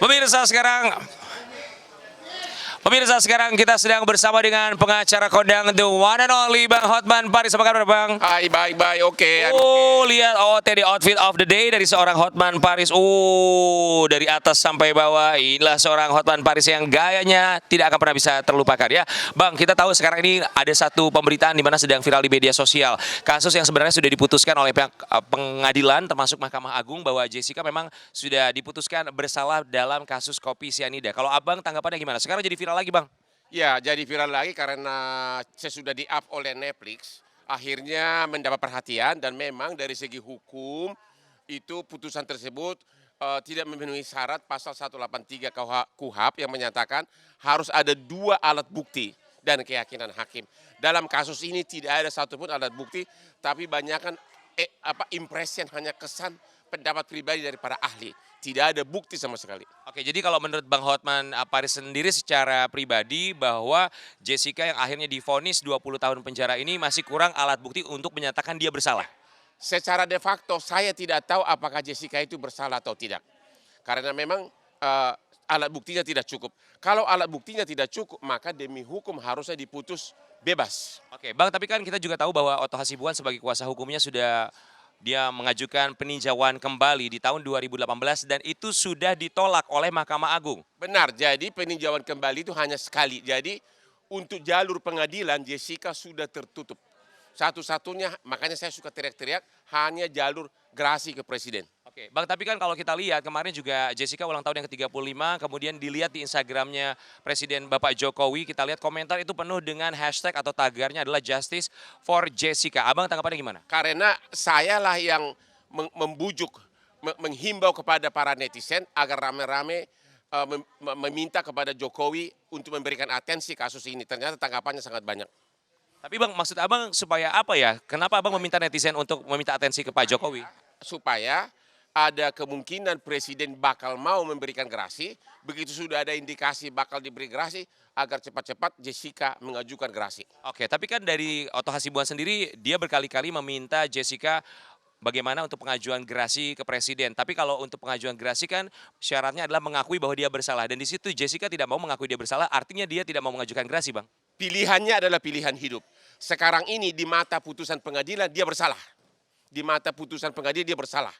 Pemirsa sekarang Pemirsa sekarang kita sedang bersama dengan pengacara kondang The One and Only Bang Hotman Paris. Apa kabar Bang? Hai, baik, oke. Oh, lihat OOTD outfit of the day dari seorang Hotman Paris. Oh, dari atas sampai bawah. Inilah seorang Hotman Paris yang gayanya tidak akan pernah bisa terlupakan ya. Bang, kita tahu sekarang ini ada satu pemberitaan di mana sedang viral di media sosial. Kasus yang sebenarnya sudah diputuskan oleh pihak pengadilan termasuk Mahkamah Agung bahwa Jessica memang sudah diputuskan bersalah dalam kasus kopi sianida. Kalau Abang tanggapannya gimana? Sekarang jadi viral lagi Bang. Ya, jadi viral lagi karena sesudah di-up oleh Netflix, akhirnya mendapat perhatian dan memang dari segi hukum itu putusan tersebut tidak memenuhi syarat pasal 183 KUHP yang menyatakan harus ada 2 alat bukti dan keyakinan hakim. Dalam kasus ini tidak ada satupun alat bukti, tapi banyakkan impression, hanya kesan pendapat pribadi daripada ahli. Tidak ada bukti sama sekali. Oke, jadi kalau menurut Bang Hotman Paris sendiri secara pribadi bahwa Jessica yang akhirnya divonis 20 tahun penjara ini masih kurang alat bukti untuk menyatakan dia bersalah. Secara de facto saya tidak tahu apakah Jessica itu bersalah atau tidak. Karena memang alat buktinya tidak cukup. Kalau alat buktinya tidak cukup, maka demi hukum harusnya diputus bebas. Oke, Bang, tapi kan kita juga tahu bahwa Otto Hasibuan sebagai kuasa hukumnya sudah dia mengajukan peninjauan kembali di tahun 2018 dan itu sudah ditolak oleh Mahkamah Agung. Benar, jadi peninjauan kembali itu hanya sekali. Jadi untuk jalur pengadilan Jessica sudah tertutup. Satu-satunya, makanya saya suka teriak-teriak, hanya jalur gerasi ke presiden. Oke, Bang, tapi kan kalau kita lihat kemarin juga Jessica ulang tahun yang ke-35, kemudian dilihat di Instagramnya Presiden Bapak Jokowi, kita lihat komentar itu penuh dengan hashtag atau tagarnya adalah Justice for Jessica. Abang tanggapannya gimana? Karena sayalah yang membujuk, menghimbau kepada para netizen agar rame-rame meminta kepada Jokowi untuk memberikan atensi kasus ini. Ternyata tanggapannya sangat banyak. Tapi Bang, maksud Abang supaya apa ya? Kenapa Abang meminta netizen untuk meminta atensi ke Pak Jokowi? Supaya ada kemungkinan presiden bakal mau memberikan gerasi, begitu sudah ada indikasi bakal diberi gerasi, agar cepat-cepat Jessica mengajukan gerasi. Oke, tapi kan dari Otto Hasibuan sendiri, dia berkali-kali meminta Jessica bagaimana untuk pengajuan gerasi ke presiden. Tapi kalau untuk pengajuan gerasi kan syaratnya adalah mengakui bahwa dia bersalah. Dan di situ Jessica tidak mau mengakui dia bersalah, artinya dia tidak mau mengajukan gerasi, Bang. Pilihannya adalah pilihan hidup. Sekarang ini di mata putusan pengadilan dia bersalah. Di mata putusan pengadilan dia bersalah.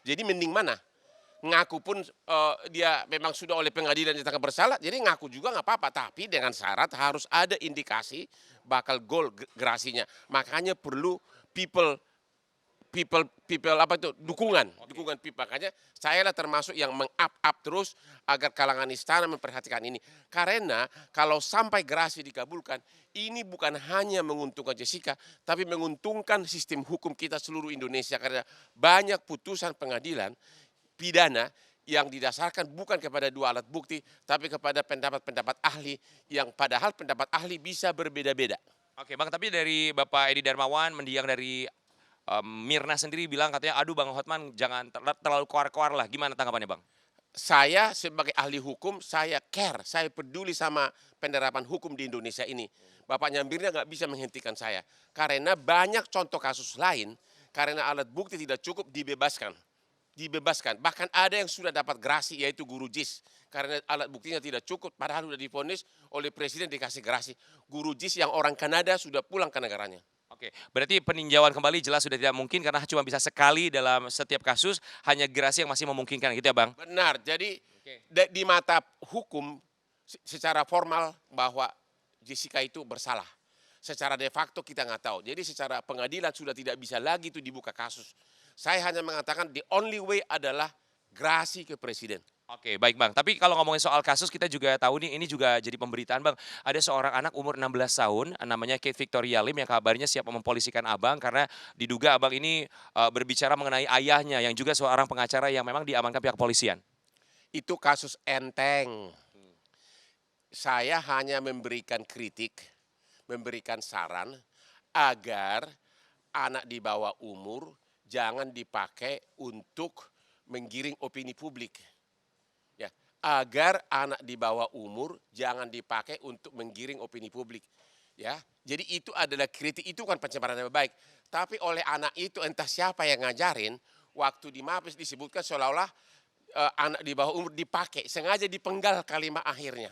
Jadi mending mana? Ngaku pun dia memang sudah oleh pengadilan dinyatakan bersalah, jadi ngaku juga nggak apa-apa. Tapi dengan syarat harus ada indikasi bakal gol gerasinya. Makanya perlu people apa itu dukungan people. Makanya saya lah termasuk yang meng-up terus agar kalangan istana memperhatikan ini. Karena kalau sampai gerasi dikabulkan, ini bukan hanya menguntungkan Jessica, tapi menguntungkan sistem hukum kita seluruh Indonesia. Karena banyak putusan pengadilan pidana yang didasarkan bukan kepada 2 alat bukti, tapi kepada pendapat-pendapat ahli yang padahal pendapat ahli bisa berbeda-beda. Oke, Bang, tapi dari Bapak Edi Darmawan, mendiang dari Mirna sendiri bilang katanya, aduh Bang Hotman jangan terlalu koar-koar lah. Gimana tanggapannya Bang? Saya sebagai ahli hukum, saya care, saya peduli sama penerapan hukum di Indonesia ini. Bapak Nyambirnya nggak bisa menghentikan saya. Karena banyak contoh kasus lain, karena alat bukti tidak cukup dibebaskan. Bahkan ada yang sudah dapat gerasi yaitu guru JIS. Karena alat buktinya tidak cukup, padahal sudah divonis oleh presiden dikasih gerasi. Guru JIS yang orang Kanada sudah pulang ke negaranya. Oke, berarti peninjauan kembali jelas sudah tidak mungkin karena cuma bisa sekali dalam setiap kasus, hanya gerasi yang masih memungkinkan gitu ya Bang? Benar, jadi di mata hukum secara formal bahwa Jessica itu bersalah. Secara de facto kita nggak tahu. Jadi secara pengadilan sudah tidak bisa lagi itu dibuka kasus. Saya hanya mengatakan the only way adalah gerasi ke presiden. Oke, baik Bang. Tapi kalau ngomongin soal kasus, kita juga tahu nih, ini juga jadi pemberitaan Bang. Ada seorang anak umur 16 tahun, namanya Kate Victoria Lim yang kabarnya siap mempolisikan Abang karena diduga Abang ini berbicara mengenai ayahnya yang juga seorang pengacara yang memang diamankan pihak kepolisian. Itu kasus enteng. Saya hanya memberikan kritik, memberikan saran agar anak di bawah umur jangan dipakai untuk menggiring opini publik. Ya, agar anak di bawah umur jangan dipakai untuk menggiring opini publik. Ya, jadi itu adalah kritik, itu kan pencemaran nama baik. Tapi oleh anak itu entah siapa yang ngajarin, waktu di Mabes disebutkan seolah-olah anak di bawah umur dipakai, sengaja dipenggal kalimat akhirnya.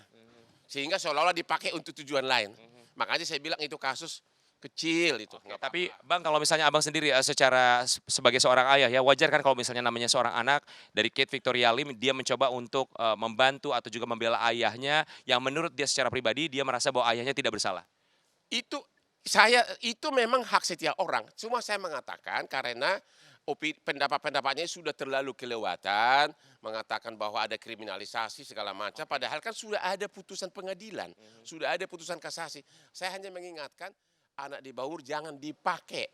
Sehingga seolah-olah dipakai untuk tujuan lain. Makanya saya bilang itu kasus kecil itu. Nggak apa-apa. Tapi Bang, kalau misalnya Abang sendiri secara sebagai seorang ayah ya, wajar kan kalau misalnya namanya seorang anak dari Kate Victoria Lim, dia mencoba untuk membantu atau juga membela ayahnya yang menurut dia secara pribadi dia merasa bahwa ayahnya tidak bersalah. Itu memang hak setiap orang. Cuma saya mengatakan karena pendapat-pendapatnya sudah terlalu kelewatan, mengatakan bahwa ada kriminalisasi segala macam, padahal kan sudah ada putusan pengadilan, sudah ada putusan kasasi. Saya hanya mengingatkan anak di bawah jangan dipakai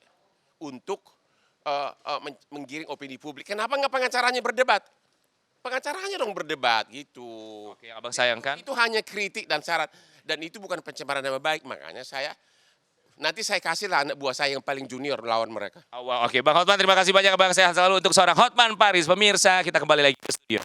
untuk menggiring opini publik. Kenapa nggak pengacaranya berdebat? Pengacaranya dong berdebat gitu. Oke, Abang sayangkan. Itu hanya kritik dan syarat, dan itu bukan pencemaran nama baik. Makanya nanti saya kasihlah anak buah saya yang paling junior lawan mereka. Oke, Bang Hotman, terima kasih banyak Bang. Sehat selalu untuk seorang Hotman Paris. Pemirsa, kita kembali lagi ke studio.